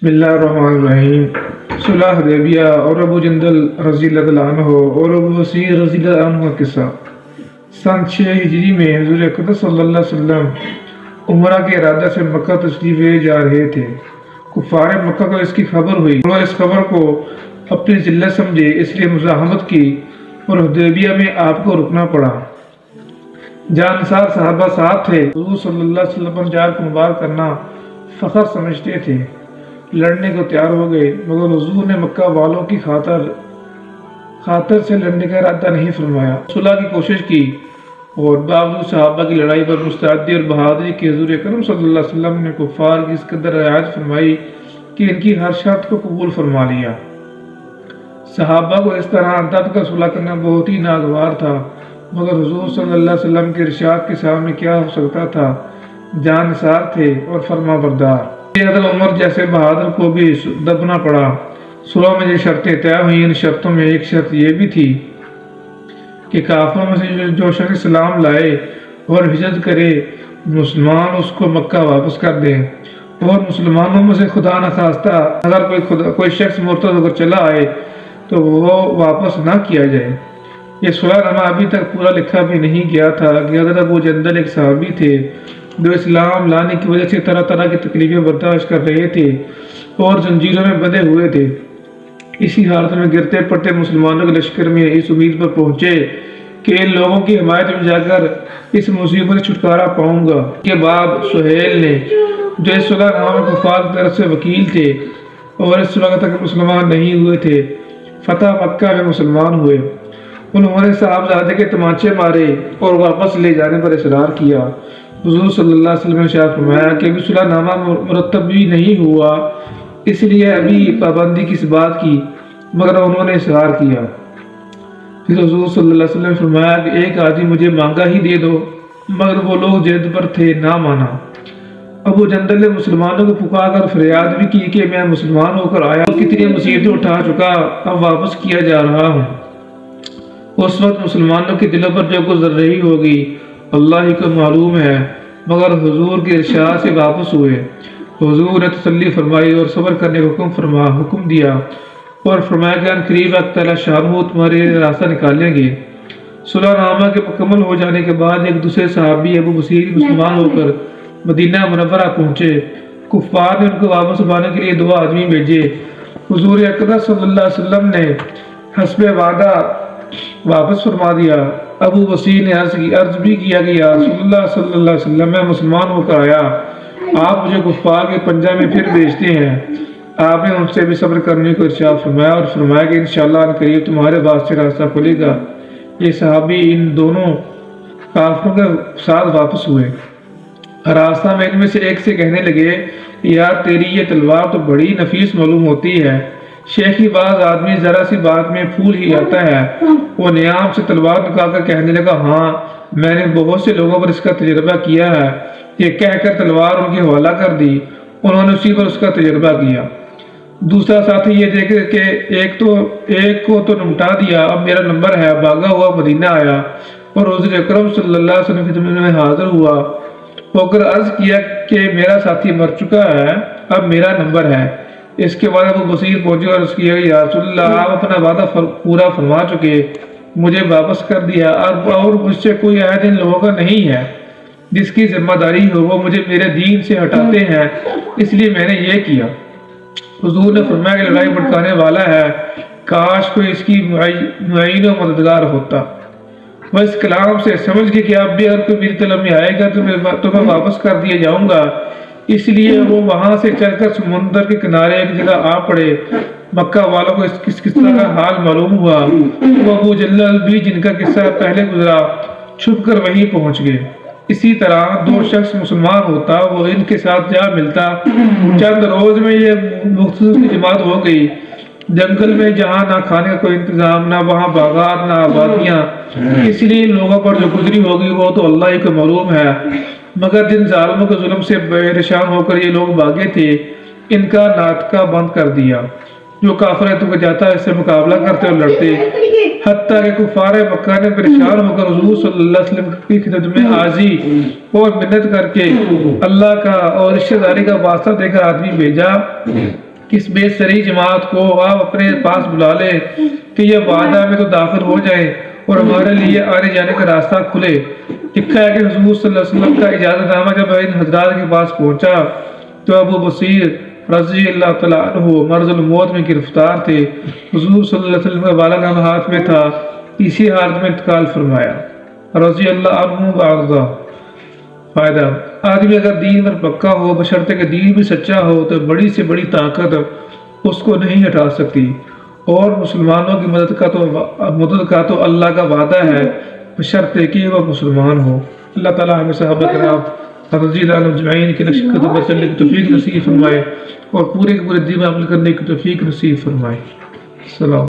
بسم اللہ الرحمن الرحیم۔ صلح حدیبیہ اور ابو جندل رضی اللہ عنہ اور ابو بصیر رضی اللہ عنہ کا قصہ۔ سن 6 ہجری میں حضور اکرم صلی اللہ علیہ وسلم عمرہ کے ارادہ سے مکہ تشریف لے جا رہے تھے۔ کفار مکہ کو اس کی خبر ہوئی اور اس خبر کو اپنی ذلت سمجھے، اس لیے مزاحمت کی اور حدیبیہ میں آپ کو رکنا پڑا۔ جہاں انصار صحابہ ساتھ تھے، حضور صلی اللہ علیہ وسلم پر جار کو مبارک کرنا فخر سمجھتے تھے، لڑنے کو تیار ہو گئے، مگر حضور نے مکہ والوں کی خاطر سے لڑنے کا ارادہ نہیں فرمایا۔ صلح کی کوشش کی اور باوجود صحابہ کی لڑائی پر مستعدی اور بہادری کی حضور اکرم صلی اللہ علیہ وسلم نے کفار کی اس قدر رعایت فرمائی کہ ان کی ہر شرط کو قبول فرما لیا۔ صحابہ کو اس طرح دب کر صلح کرنا بہت ہی ناگوار تھا، مگر حضور صلی اللہ علیہ وسلم کے ارشاد کے سامنے کیا ہو سکتا تھا؟ جان نثار تھے اور فرما بردار۔ حضرت عمر جیسے بہادر کو بھی دبنا پڑا۔ صلح میں جو شرطیں طے ہوئی، ان شرطوں میں ایک شرط یہ بھی تھی کہ کافروں میں سے جو شخص اسلام لائے اور ہجرت کرے، مسلمان اس کو مکہ واپس کر دیں، اور مسلمانوں میں سے خدا نخواستہ اگر کوئی شخص مرتد ہو کر چلا آئے تو وہ واپس نہ کیا جائے۔ یہ صلح نامہ ابھی تک پورا لکھا بھی نہیں گیا تھا کہ حضرت ابو جندل ایک صحابی تھے جو اسلام لانے کی وجہ سے طرح طرح کی تکلیفیں برداشت کر رہے تھے اور زنجیروں میں بندھے ہوئے تھے۔ اسی حالت میں گرتے پڑتے مسلمانوں کے لشکر میں اس امید پر پہنچے کہ ان لوگوں کی حمایت میں جا کر اس مصیبت سے چھٹکارا پاؤں گا۔ کے بعد سہیل نے، جو اس صلح نامہ میں کفار کی طرف سے وکیل تھے اور اس صلح تک مسلمان نہیں ہوئے تھے، فتح مکہ میں مسلمان ہوئے۔ انہوں نے صاحبزادے کے تمانچے مارے اور واپس لے جانے پر اصرار کیا۔ حضور صلی اللہ علیہ وسلم نے ارشاد فرمایا کہ ابھی صلح نامہ مرتب بھی نہیں ہوا، اس لیے ابھی پابندی کس بات کی، مگر انہوں نے اصرار کیا۔ پھر حضور صلی اللہ علیہ وسلم نے فرمایا کہ ایک آدمی مجھے مانگا ہی دے دو، مگر وہ لوگ ضد پر تھے، نہ مانا۔ ابو جندل نے مسلمانوں کو پکار کر فریاد بھی کی کہ میں مسلمان ہو کر آیا اور کتنی مصیبتیں اٹھا چکا، اب واپس کیا جا رہا ہوں۔ اس وقت مسلمانوں کے دلوں پر جو گزر رہی ہوگی اللہ ہی کو معلوم ہے، مگر حضور کے ارشاد سے واپس ہوئے۔ حضور نے تسلی فرمائی اور صبر کرنے کا حکم دیا اور فرمایا کہ ان قریب اللہ تعالیٰ شانہ تمہارے راستہ نکالیں گے۔ صلح نامہ کے مکمل ہو جانے کے بعد ایک دوسرے صحابی ابو بصیر مسلمان ہو کر مدینہ منورہ پہنچے۔ کفار نے ان کو واپس لانے کے لیے 2 آدمی بھیجے۔ حضور اکرم صلی اللہ علیہ وسلم نے حسب وعدہ واپس فرما دیا۔ ابو بصیر نے عرض بھی کیا کہ یا رسول اللہ صلی اللہ علیہ وسلم، میں مسلمان ہو کر آیا، آپ مجھے کفار کے پنجہ میں پھر بھیجتے ہیں۔ آپ نے ان سے بھی صبر کرنے کو ارشاد فرمایا اور فرمایا کہ انشاءاللہ ان قریب تمہارے واسطے راستہ کھلے گا۔ یہ صحابی ان دونوں کافروں کے ساتھ واپس ہوئے۔ راستہ میں ان میں سے ایک سے کہنے لگے، یار تیری یہ تلوار تو بڑی نفیس معلوم ہوتی ہے۔ شیخی باز آدمی ذرا سی بات میں پھول ہی آتا ہے۔ وہ نیام سے تلوار نکال کر کہنے لگا، ہاں میں نے بہت سے لوگوں پر اس کا تجربہ کیا ہے۔ یہ کہہ کر تلوار ان کے حوالہ کر دی، انہوں نے اسی پر اس کا تجربہ کیا۔ دوسرا ساتھی یہ دیکھ کہ ایک کو تو نمٹا دیا، اب میرا نمبر ہے، بھاگا ہوا مدینہ آیا اور حضور اکرم صلی اللہ علیہ وسلم کی خدمت میں حاضر ہوا، ہو کر عرض کیا کہ میرا ساتھی مر چکا ہے، اب میرا نمبر ہے۔ اس کے بعد ابو بصیر پہنچے اور اس کی یا رسول اللہ، آپ اپنا وعدہ پورا فرما چکے، مجھے واپس کر دیا، اور مجھ سے کوئی عہد ان لوگوں کا نہیں ہے، جس کی ذمہ داری ہو وہ مجھے میرے دین سے ہٹاتے ہیں، اس لیے میں نے یہ کیا۔ حضور نے فرمایا کہ لڑائی بھڑکانے والا ہے، کاش کوئی اس کی معین و مددگار ہوتا۔ وہ اس کلام سے سمجھ گئے کہ اب بھی اگر کوئی میری طلب میں آئے گا تو میں واپس کر دیا جاؤں گا، اس لیے وہ وہاں سے چل کر سمندر کے کنارے ایک جگہ آ پڑے۔ مکہ والوں کو کس طرح کا حال معلوم ہوا، وہ ابو جندل بھی جن کا قصہ پہلے گزرا چھپ کر وہیں پہنچ گئے۔ اسی طرح 2 شخص مسلمان ہوتا، وہ ان کے ساتھ جا ملتا، چند روز میں یہ مختصر جماعت ہو گئی۔ جنگل میں جہاں نہ کھانے کا کوئی انتظام، نہ وہاں باغات، نہ آبادیاں، اس لیے لوگوں پر جو گزری ہوگی وہ تو اللہ ہی کو معلوم ہے، مگر جن ظالموں کے ظلم سے پریشان ہو کر یہ لوگ بھاگے تھے، ان کا ناطقہ بند کر دیا۔ جو کافر تو جاتا اس سے مقابلہ کرتے اور لڑتے، حتیٰ کہ کفار مکہ نے پریشان ہو کر حضور صلی اللہ علیہ وسلم کی خدمت میں عاجزی اور منت کر کے اللہ کا اور رشتہ داری کا واسطہ دے کر آدمی بھیجا کہ اس بے سری جماعت کو آپ اپنے پاس بلا لیں کہ یہ وعدہ میں تو داخل ہو جائیں اور ہمارے لیے آنے جانے کا راستہ کھلے۔ لکھا ہے کہ حضور صلی اللہ علیہ وسلم کا اجازت نامہ جب ان حضرات کے پاس پہنچا تو ابو بصیر رضی اللہ تعالیٰ عنہ مرض الموت میں گرفتار تھے۔ حضور صلی اللہ علیہ وسلم کا بالا نامہ ہاتھ میں تھا، اسی حالت میں انتقال فرمایا رضی اللہ عنہ وارضہ۔ فائدہ: آدمی اگر دین پر پکا ہو، بشرطے کہ دین بھی سچا ہو، تو بڑی سے بڑی طاقت اس کو نہیں ہٹا سکتی، اور مسلمانوں کی مدد کا تو اللہ کا وعدہ ہے بشرطے کہ وہ مسلمان ہو۔ اللہ تعالیٰ ہمیں صحابہ کرام رضی اللہ عنہم اجمعین کے نقش قدم پر چلنے کی توفیق نصیب فرمائے اور پورے کے پورے دین پر عمل کرنے کی توفیق نصیب فرمائے۔ السلام۔